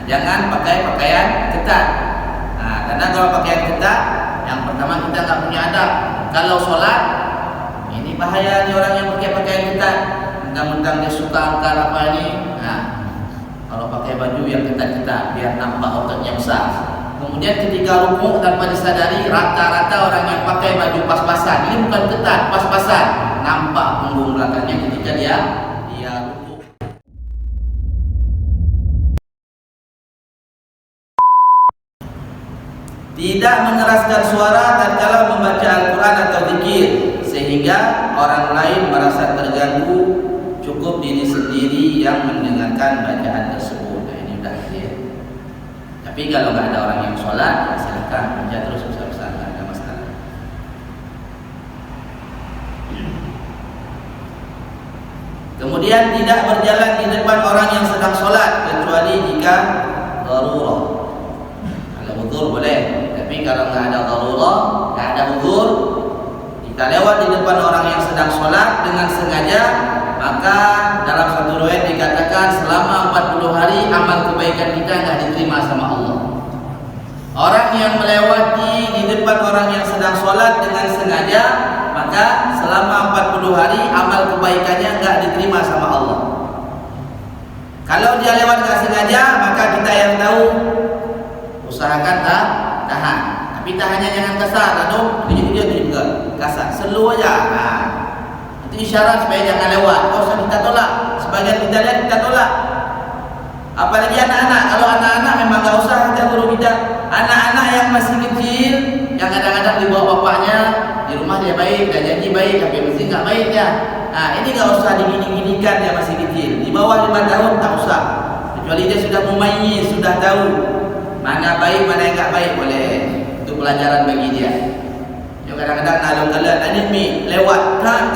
jangan pakai pakaian ketat. Karena kalau pakaian ketat, yang pertama kita tak punya adab. Kalau sholat, ini bahaya nih orang yang pakai pakaian ketat. Mentang-mentang dia suka angkat apa ini. Kalau pakai baju yang ketat-ketat, biar nampak ototnya besar. Kemudian ketika rukuk tanpa disadari, rata-rata orang yang pakai baju pas-pasan, ini bukan ketat, pas-pasan, nampak punggung belakangnya ketika dia rukuk. Tidak mengeraskan suara tatkala membaca Al-Quran atau zikir, sehingga orang lain merasa terganggu, cukup diri sendiri yang mendengarkan bacaan tersebut. Ini sudah clear. Tapi kalau nggak ada orang yang sholat, silakan baca terus besar-besar, nggak ada masalah. Kemudian tidak berjalan di depan orang yang sedang sholat kecuali jika darurah. Kalau uzur boleh, tapi kalau nggak ada darurah, nggak ada uzur, kita lewat di depan orang yang sedang sholat dengan sengaja, maka dalam satu riwayat dikatakan selama 40 hari amal kebaikan kita nggak diterima sama Allah. Orang yang melewati di depan orang yang sedang sholat dengan sengaja, maka selama 40 hari amal kebaikannya nggak diterima sama Allah. Kalau dia lewat nggak sengaja, maka kita yang tahu usahakan tahan. Tapi tahannya jangan kasar, atau dia juga kasar, slow aja. Itu isyarat supaya jangan lewat. Kalau usah kita tolak, sebagian kita lihat kita tolak. Apalagi anak-anak. Kalau anak-anak memang nggak usah kita guru kita. Anak-anak yang masih kecil, yang kadang-kadang dibawa bapaknya, di rumah dia baik, dia janji baik, tapi mesti nggak baik ya. Ini nggak usah digini-ginikan, dia masih kecil. Di bawah 5 tahun tak usah. Kecuali dia sudah mumayyiz, sudah tahu mana baik, mana yang nggak baik, boleh. Itu pelajaran bagi dia. Kadang-kadang kalau adik mi lewat tahan,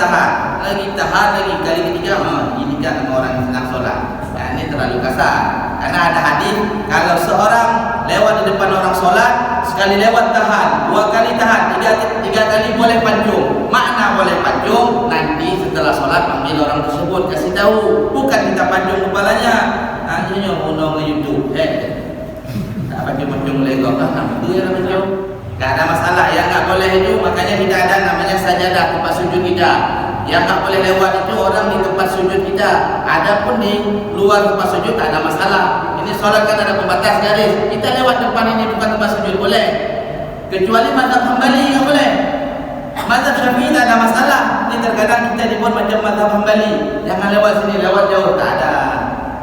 lagi kali ketiga, ini kan sama orang yang sedang sholat. Ini terlalu kasar. Karena ada hadis, kalau seorang lewat di depan orang sholat, sekali lewat tahan, 2 kali tahan, 3 kali boleh pancung. Makna boleh pancung, nanti setelah sholat panggil orang tersebut, kasih tahu, bukan kita pancung kepalanya. Akhirnya undang ke YouTube, tak pancung lego kan, itu ya pancung. Gak ada masalah, yang nggak boleh itu, makanya kita ada namanya sajadah, tempat sujud kita. Yang nggak boleh lewat itu orang di tempat sujud kita. Adapun di luar tempat sujud tak ada masalah. Ini sholat kan ada pembatas garis. Kita lewat depan ini bukan tempat sujud, boleh. Kecuali mazhab Hambali nggak boleh. Mazhab Syafi'i tak ada masalah. Ini terkadang kita dibuat macam mazhab Hambali. Jangan lewat sini, lewat jauh, tak ada.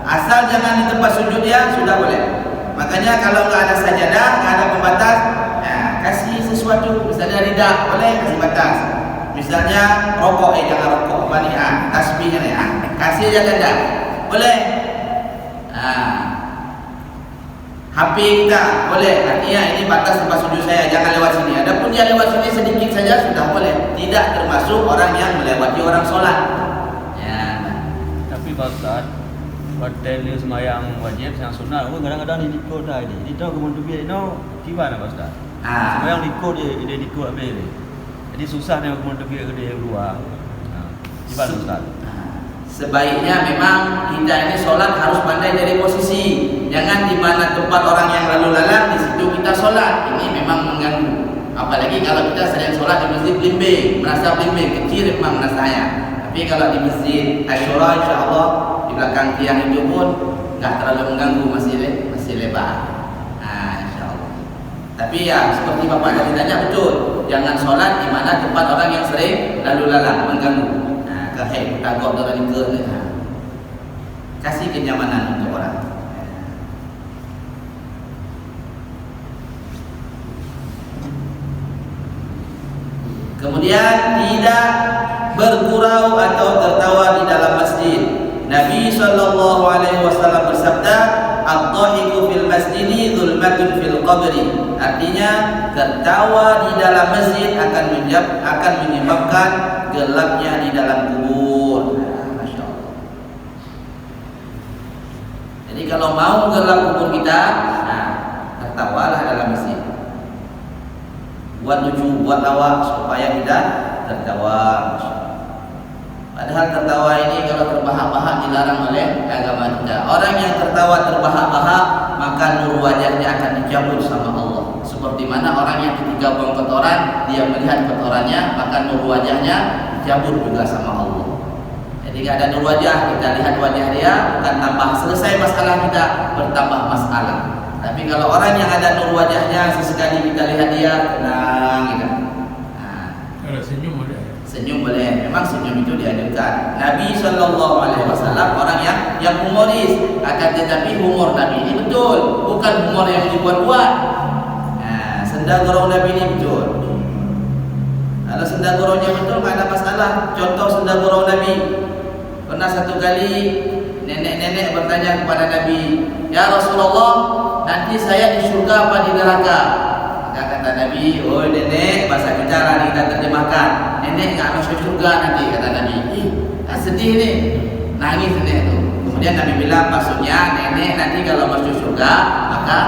Asal jangan di tempat sujud ya sudah boleh. Makanya kalau nggak ada sajadah, nggak ada pembatas, kasih sesuatu, misalnya ridak, boleh kasih batas. Misalnya rokok, jangan rokok, apa nih? Tasbihnya nih, kasih aja tanda, boleh. HP kita, boleh. Artinya ini batas tempat sujud saya, jangan lewat sini. Adapun dia lewat sini sedikit saja sudah boleh. Tidak termasuk orang yang melewati orang sholat. Tapi Pak Ustaz, hotel ni semayang wajib, yang sunnah, kadang-kadang ni ikut dah ini. Dia tahu kemudian biar ini, gimana Pak Ustaz? Semayang ikut dia ikut habis ni. Jadi susah nak kemudian biar dia keluar. Gimana Ustaz? Sebaiknya memang kita ini sholat harus pandai dari posisi. Jangan di mana tempat orang yang lalu lalang di situ kita sholat. Ini memang mengganggu. Apalagi kalau kita sedang sholat di masjid blimbing, merasa blimbing, kecil memang rasanya. Tapi kalau di masjid Asyura, insyaAllah di belakang tiang itu pun nggak terlalu mengganggu, masih lebar. InsyaAllah. Tapi ya seperti Bapak tadi tanya betul, jangan sholat di mana tempat orang yang sering lalu lalang mengganggu. Kahai takut orang ikut, kasih kenyamanan untuk orang. Kemudian tidak bergurau atau tertawa di dalam masjid. Nabi SAW bersabda, "Ad-dhahiku fil masjidi dzulmatun fil qabri." Artinya, tertawa di dalam masjid akan menyebabkan gelapnya di dalam kubur. Masya Allah. Jadi kalau mau gelap kubur kita, tertawalah dalam masjid. Buat lucu, buat lawak supaya kita tertawa. Padahal tertawa ini kalau terbahak-bahak dilarang oleh agama kita. Orang yang tertawa terbahak-bahak maka nur wajahnya akan dicabut sama Allah. Seperti mana orang yang ketika buang kotoran, dia melihat kotorannya, maka nur wajahnya dicabut juga sama Allah. Jadi nggak ada nur wajah, kita lihat wajah dia, bukan tambah selesai masalah kita, bertambah masalah. Tapi kalau orang yang ada nur wajahnya, sesekali kita lihat dia, tenang gitu. Kalau senyum boleh. Senyum boleh, memang senyum itu dianjurkan. Nabi SAW orang yang humoris, akan tetapi humor Nabi ini betul, bukan humor yang dibuat-buat. Senda gurau Nabi ini betul. Kalau senda guraunya betul, tak ada masalah. Contoh senda gurau Nabi. Pernah satu kali nenek-nenek bertanya kepada Nabi, "Ya Rasulullah, nanti saya di surga apa di neraka?" Maka kata Nabi, "Oh nenek, bahasa kita lah kita terjemahkan. Nenek nggak masuk surga nanti," kata Nabi. Kan sedih nih, nangis nenek itu. Kemudian Nabi bilang, maksudnya nenek nanti kalau masuk surga maka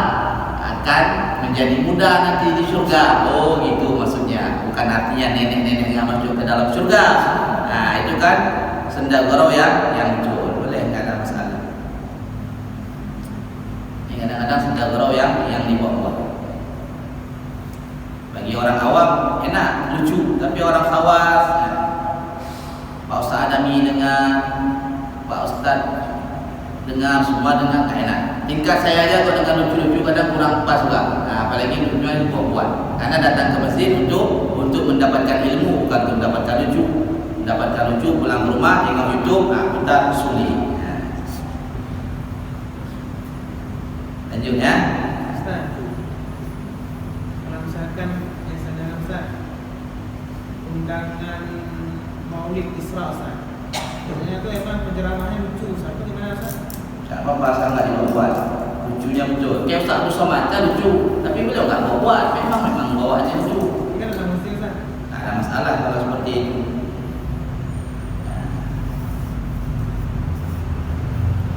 akan menjadi muda nanti di surga. Oh gitu maksudnya, bukan artinya nenek-nenek nggak masuk ke dalam surga. Nah itu kan senda gurau yang betul, boleh, nggak ada masalah. Kadang-kadang senda gurau yang dibuat-buat. Bagi orang awam enak, lucu, tapi orang khawas, Pak Ustaz Adami dengar, Pak Ustaz dengar, semua dengar, tak enak. Tingkat saya aja kalau dengar lucu-lucu kadang kurang pas juga. Apalagi lucunya dibuat-buat. Karena datang ke masjid untuk mendapatkan ilmu, bukan untuk mendapatkan lucu. Mendapatkan lucu, pulang ke rumah, tengok YouTube, kita sulit. Lanjut ya. Ustaz, kalau misalkan misalnya Ustaz undangan Maulid Isra Ustaz, biasanya tuh emang penceramahnya lucu Ustaz, itu gimana Ustaz? Siapa bahasa nggak dibuat, lucunya betul. Kayak Ustaz Musa Mata lucu, tapi beliau nggak buat, memang bawaannya lucu. Ini kan ada mesti Ustaz. Nggak ada masalah kalau seperti itu.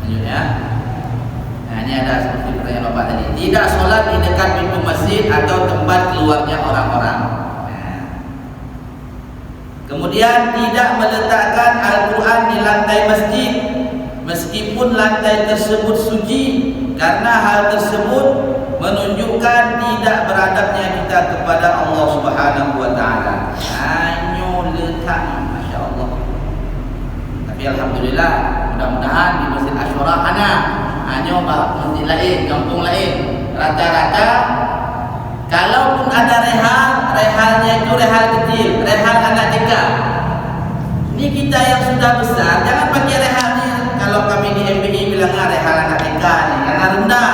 Lanjut ya. Nah ini ada seperti pertanyaan Bapak tadi. Tidak sholat di dekat pintu masjid atau tempat keluarnya orang-orang. Kemudian tidak meletakkan Al-Quran di lantai masjid meskipun lantai tersebut suci, karena hal tersebut menunjukkan tidak beradabnya kita kepada Allah Subhanahu wa taala. Hanya letak, Masya Allah. Tapi alhamdulillah, mudah-mudahan di Masjid Asyura hanya masjid lain, kampung lain, rata-rata kalaupun ada rehalnya itu rehal kecil, rehal anak TK. Ini kita yang sudah besar, jangan pakai rehalnya. Kalau kami di MPI bilang rehal anak TK nih, karena rendah.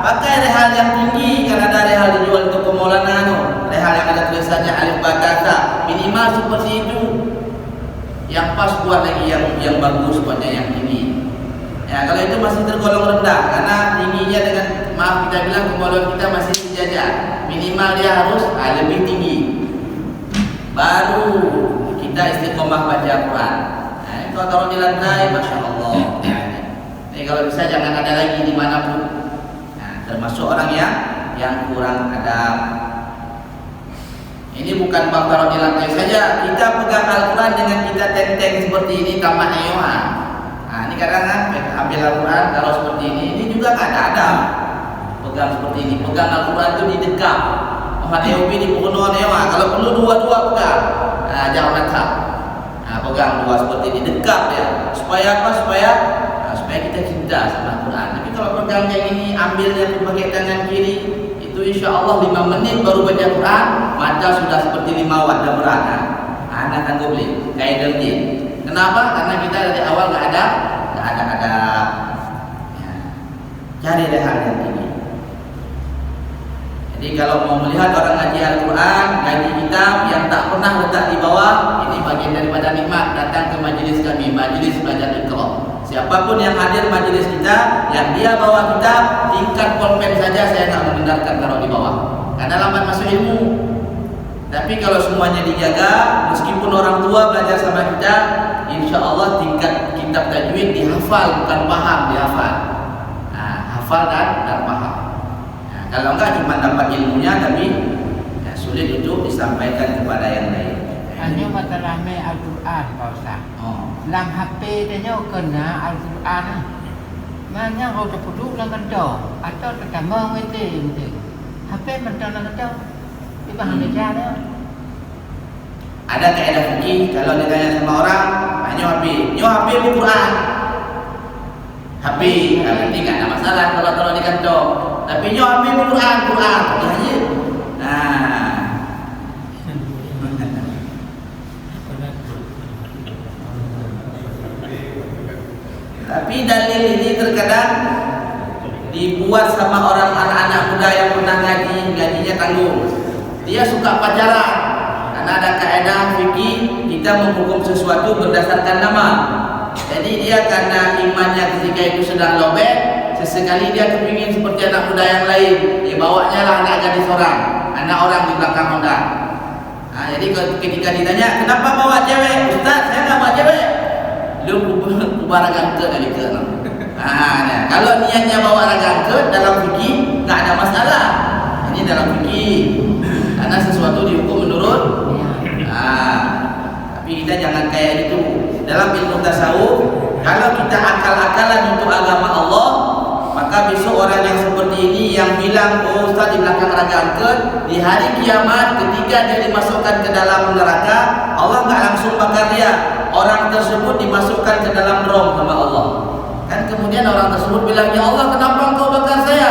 Pakai rehal yang tinggi, karena ada rehal dijual untuk Maulana, rehal yang ada tulisannya alif ba ta ta. Minimal seperti itu. Yang pas buat lagi yang bagus, buatnya yang tinggi. Ya, kalau itu masih tergolong rendah, karena tingginya dengan, maaf kita bilang kemaluan kita masih sejajar. Minimal dia harus lebih tinggi. Baru kita istiqomah baca Quran. Nah, itu taruh di lantai, Masya Allah. Jadi kalau bisa jangan ada lagi dimanapun. Nah, termasuk orang yang kurang adab. Ini bukan bab taruh di lantai saja. Kita pegang Al-Quran dengan kita tenteng seperti ini, tamat nyoha. Nah, ini kadang ambil Al-Quran taruh seperti ini juga nggak ada adab. Pegang seperti ini, pegang Al-Quran itu di dekat. Muhammad Eobi di Purno Newa. Kalau perlu dua-dua pegang. Jangan letak. Pegang dua seperti ini, dekat ya. Supaya apa? Supaya kita cinta sama Al-Quran. Tapi kalau pegang kayak gini, ambilnya pakai tangan kiri, itu insya Allah 5 menit baru baca Quran, mata sudah seperti 5 watt dah berat. Anak kan boleh kayak delgin. Kenapa? Karena kita dari awal nggak ada. Ya. Cari hal yang tinggi. Jadi kalau mau melihat orang ngaji Al-Quran, ngaji kitab yang tak pernah letak di bawah, ini bagian daripada nikmat datang ke majelis kami, majelis belajar Iqra. Siapapun yang hadir majelis kita, yang dia bawa kitab, tingkat pulpen saja saya tak membenarkan taruh di bawah, karena lambat masuk ilmu. Tapi kalau semuanya dijaga, meskipun orang tua belajar sama kita, insya Allah tingkat kitab tajwid dihafal, bukan paham, dihafal. Hafal dan paham. Kalau enggak cuma dapat ilmunya, tapi sulit untuk disampaikan kepada yang lain. Hanya mata ramai Al-Quran, Pak Ustaz. Lang HP tanya kena Al-Quran. Maknanya kalau duduk dalam kandang atau terkambang itu, HP mentang dalam kandang, itu bahan bicara. Ada kaidah fikih kalau ditanya sama orang, nyo HP Quran. HP, nanti nggak ada masalah kalau di kantong. Tapi nyo HP Quran. Ya. Nah. Tapi dalil ini terkadang dibuat sama orang anak-anak muda yang pernah gajinya tanggung. Dia suka pacaran. Karena ada kaidah fikih kita menghukum sesuatu berdasarkan nama. Jadi dia karena imannya ketika itu sedang lobek, sesekali dia kepingin seperti anak muda yang lain. Dia bawanya lah anak gadis orang, anak orang di belakang Honda. Nah, jadi ketika ditanya kenapa bawa cewek, Ustaz saya nggak bawa cewek. Lu kubah ragangke dari ke. Nah, kalau niatnya bawa ragangke dalam fikih nggak ada masalah. Ini dalam fikih karena sesuatu dihukum menurut. Tapi kita jangan kayak itu. Dalam ilmu tasawuf, kalau kita akal-akalan untuk agama Allah, maka besok orang yang seperti ini yang bilang, oh Ustaz di belakang ragangke, di hari kiamat ketika dia dimasukkan ke dalam neraka, Allah nggak langsung bakar dia. Orang tersebut dimasukkan ke dalam rom sama Allah. Kan kemudian orang tersebut bilang, ya Allah kenapa engkau bakar saya?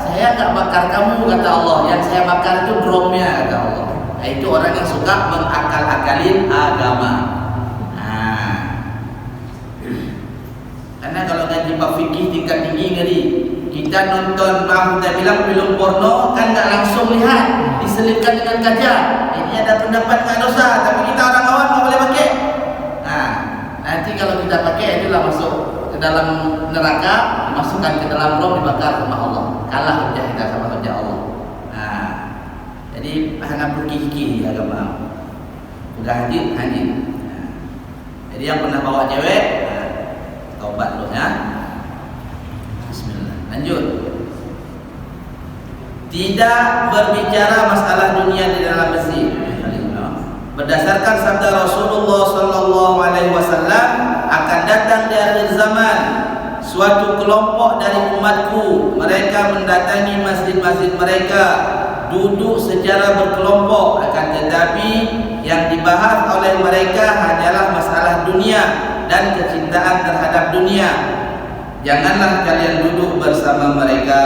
Saya nggak bakar kamu, kata Allah. Yang saya bakar itu dromnya, kata Allah. Nah, itu orang yang suka mengakal-akalin agama. Nah, karena kalau ngaji bab fikih tingkat tinggi ngeri. Kita nonton kita bilang film porno kan nggak langsung lihat, diselipkan dengan kaca. Ini ada pendapat nggak dosa, tapi kita orang awam nggak boleh pakai. Nah, nanti kalau kita pakai itulah masuk ke dalam neraka, dimasukkan ke dalam rom, dibakar sama Allah. Kalah hujah kita sama hujah Allah. Nah, jadi hanya pergi-pergi agama. Udah hadir. Nah, jadi yang pernah bawa cewek, taubat dulu ya. Bismillah. Lanjut. Tidak berbicara masalah dunia di dalam masjid. Berdasarkan sabda Rasulullah sallallahu alaihi wasallam, akan datang di akhir zaman suatu kelompok dari umatku, mereka mendatangi masjid-masjid mereka, duduk secara berkelompok, akan tetapi yang dibahas oleh mereka hanyalah masalah dunia dan kecintaan terhadap dunia. Janganlah kalian duduk bersama mereka,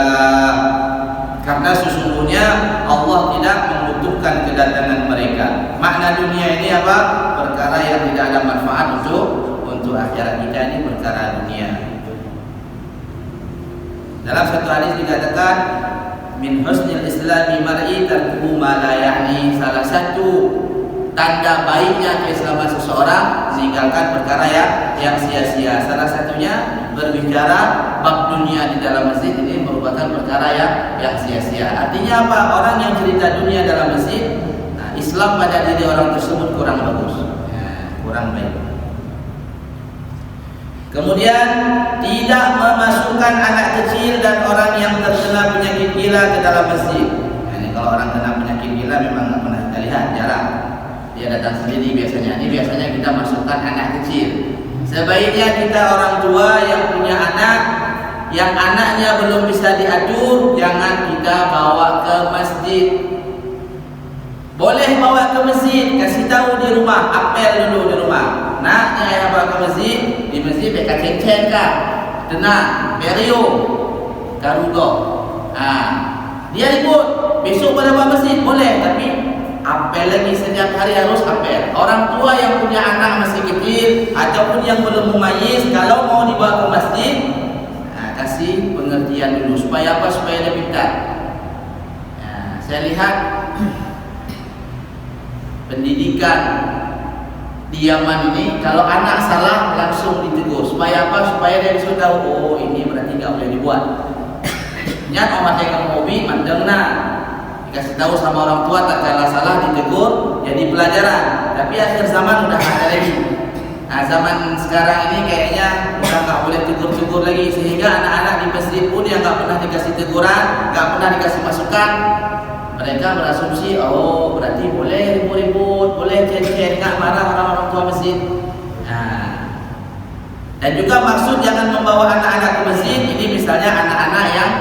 karena sesungguhnya Allah tidak membutuhkan kedatangan mereka. Makna dunia ini apa? Perkara yang tidak ada manfaat untuk akhirat kita, ini perkara dunia. Dalam satu hadis dikatakan, min husnil islami mar'i tarkuhu ma la ya'ni. Salah satu tanda baiknya keislaman seseorang meninggalkan perkara yang sia-sia. Salah satunya berbicara bab dunia di dalam masjid, ini merupakan perkara yang sia-sia. Artinya apa? Orang yang cerita dunia dalam masjid, Islam pada diri orang tersebut kurang bagus, kurang baik. Kemudian tidak memasukkan anak kecil dan orang yang terkena penyakit gila ke dalam masjid. Ini kalau orang kena penyakit gila memang nggak pernah kita lihat, jarang. Dia datang sendiri biasanya. Ini biasanya kita masukkan anak kecil. Sebaiknya kita orang tua yang punya anak, yang anaknya belum bisa diatur, jangan kita bawa ke masjid. Boleh bawa ke masjid, kasih tahu di rumah, apel dulu di rumah. Nak, ayah bawa ke masjid, di masjid mereka ceng-ceng kah? Tenang, berio, garudo. Dia ribut, besok boleh bawa masjid, boleh, tapi apel lagi setiap hari harus apel. Orang tua yang punya anak masih kecil ataupun yang belum mumayyiz, kalau mau dibawa ke masjid, kasih pengertian dulu. Supaya apa? Supaya dia pintar. Saya lihat pendidikan di Yaman ini, kalau anak salah langsung ditegur. Supaya apa? Supaya dia bisa tahu, oh ini berarti nggak boleh dibuat. Nyat omat yang hobi mandeng dikasih tahu sama orang tua, tak kalah salah ditegur, jadi pelajaran. Tapi akhir zaman udah ada lagi. Zaman sekarang ini kayaknya udah nggak boleh tegur-tegur lagi, sehingga anak-anak di masjid pun yang nggak pernah dikasih teguran, nggak pernah dikasih masukan, mereka berasumsi, oh berarti boleh ribut-ribut, boleh ceng-ceng, nggak marah orang tua masjid. Dan juga maksud jangan membawa anak-anak ke masjid. Ini misalnya anak-anak yang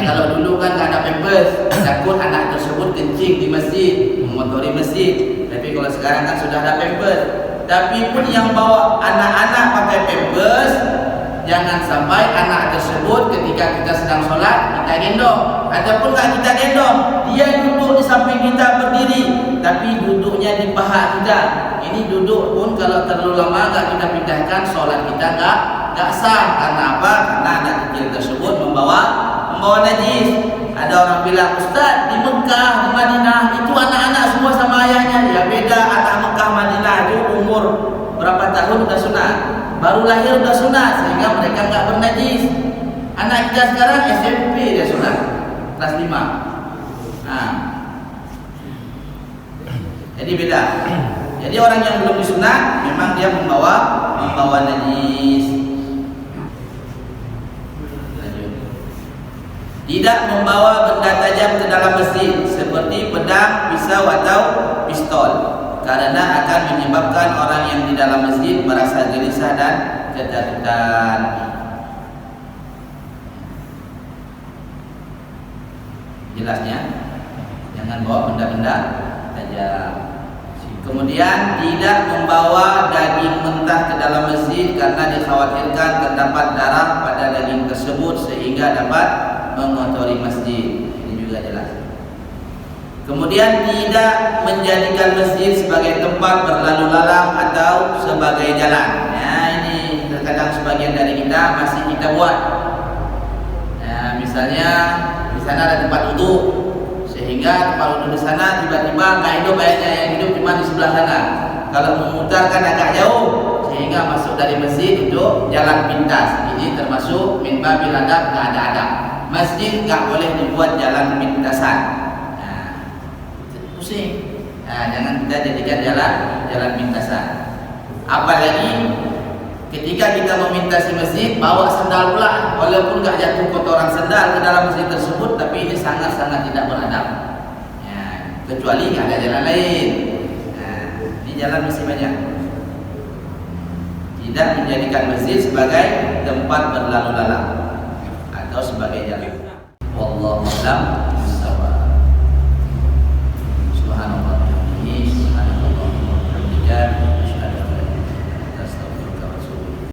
kalau dulu kan nggak ada pampers, takut anak tersebut kencing di masjid, mengotori masjid. Tapi kalau sekarang kan sudah ada pampers. Tapi pun yang bawa anak-anak pakai pampers, jangan sampai anak tersebut ketika kita sedang sholat kita gendong, ataupun nggak kita gendong, dia duduk di samping kita berdiri, tapi duduknya di paha kita. Ini duduk pun kalau terlalu lama nggak kita pindahkan, sholat kita nggak sah. Karena apa? Karena anak kecil tersebut membawa najis. Ada orang bilang, Ustaz, di Mekah, di Madinah itu anak-anak semua sama ayahnya. Ya beda, anak Mekah Madinah itu umur berapa tahun udah sunat, baru lahir udah sunat, sehingga mereka nggak bernajis. Anak kita sekarang SMP dia sunat, kelas 5. Nah, jadi beda. Jadi orang yang belum disunat memang dia membawa najis. Tidak membawa benda tajam ke dalam masjid seperti pedang, pisau atau pistol, karena akan menyebabkan orang yang di dalam masjid merasa gelisah dan ketakutan. Jelasnya, jangan bawa benda-benda tajam. Kemudian tidak membawa daging mentah ke dalam masjid karena dikhawatirkan terdapat darah pada daging tersebut sehingga dapat mengotori masjid. Ini juga jelas. Kemudian tidak menjadikan masjid sebagai tempat berlalu lalang atau sebagai jalan. Nah, ini terkadang sebagian dari kita masih kita buat. Nah, misalnya di sana ada tempat wudhu, sehingga tempat wudhu di sana tiba-tiba nggak hidup airnya, yang hidup cuma di sebelah sana. Kalau memutarkan agak jauh, sehingga masuk dari masjid itu jalan pintas. Ini termasuk min babil adab, nggak ada adab. Masjid nggak boleh dibuat jalan pintasan. Nah, pusing. Nah, jangan kita jadikan jalan pintasan. Apalagi ketika kita memintasi masjid, bawa sendal pula, walaupun nggak jatuh kotoran sendal ke dalam masjid tersebut, tapi ini sangat-sangat tidak beradab. Ya, kecuali nggak ada jalan lain. Nah, di jalan masih banyak. Tidak menjadikan masjid sebagai tempat berlalu lalang atau sebagai jalan. Wallahu a'lam.